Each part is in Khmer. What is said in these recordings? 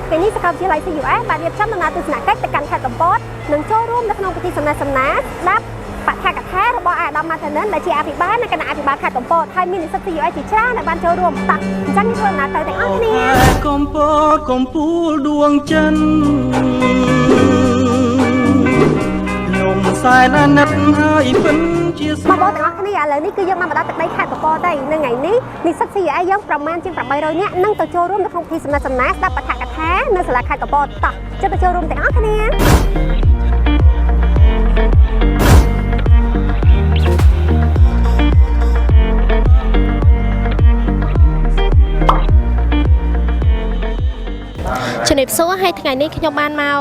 ពេលនេះសាកលវិទ្យាល័យ CUS បានរៀបចំដំណើរទស្សនកិច្ចទៅកាន់ខេត្តកំពតនិងចូលរួមនៅក្នុងពិធីសំណេះសំណាលស្ដាប់បទកថារបស់អាដាម ម៉ាថានិនដែលជាអភិបាលនៃគណៈអភិបាលខេត្តកំពតហើយមាននិស្សិត CUS ជាច្រើនដែលបានចូលរួមតោះអញ្ចឹងនេះធ្វើដំណើរទៅទាំងអស់គ្នាកំពតកំពូលដួងចិនខ្ញុំសែនអាណិតហើយពិនជាបងប្អូនទាំងអស់គ្នាឥឡូវនេះគឺយើងបានមកដល់ទឹកដីខេត្តកំពតហើយនៅថ្ងៃនេះនិស្សិត CUS យើងប្រមាណជាង800នាក់នឹងទៅចូលរួមនៅក្នុងពិធីសំណេះសំណាលស្ដាប់បទកថានៅសាលាខេត្តកំពតតោះជិះទៅចូលរួមទាំងអស់គ្នាជំរាបសួរហើយថ្ងៃនេះខ្ញុំបានមក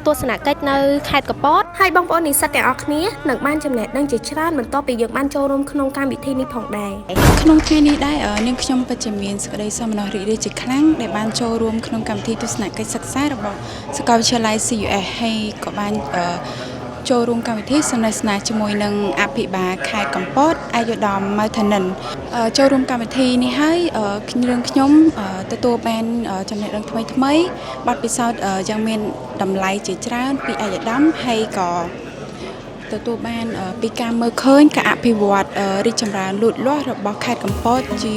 ទស្សនកិច្ចនៅខេត្តកំពតហើយបងប្អូននិស្សិតទាំងអស់គ្នានឹងបានចំណេះដឹងជាច្រើនបន្ទាប់ពីយើងបានចូលរួមក្នុងកម្មវិធីនេះផងដែរក្នុងថ្ងៃនេះដែរនាងខ្ញុំពិតជាមានសេចក្តីសោមនស្សរីករាយជាខ្លាំងដែលបានចូលរួមក្នុងកម្មវិធីទស្សនកិច្ចសិក្សារបស់សាកលវិទ្យាល័យ CUS ហើយក៏បានចូលរួមកម្មវិធីសំណេះសំណាលជាមួយនឹងអភិបាលខេត្តកំពតអាយុដំ ម៉ៅថានិនចូលរួមកម្មវិធីនេះហើយខ្ញុំទទួលបានចំណេះដឹងថ្មីបទពិសោធន៍យ៉ាងមានតម្លៃជាច្រើនពីអាយុដំហើយក៏ទទួលបានពីការមើលឃើញការអភិវឌ្ឍរីកចម្រើនលូតលាស់របស់ខេត្តកំពតជា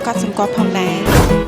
កត់សម្គាល់ផងដែរ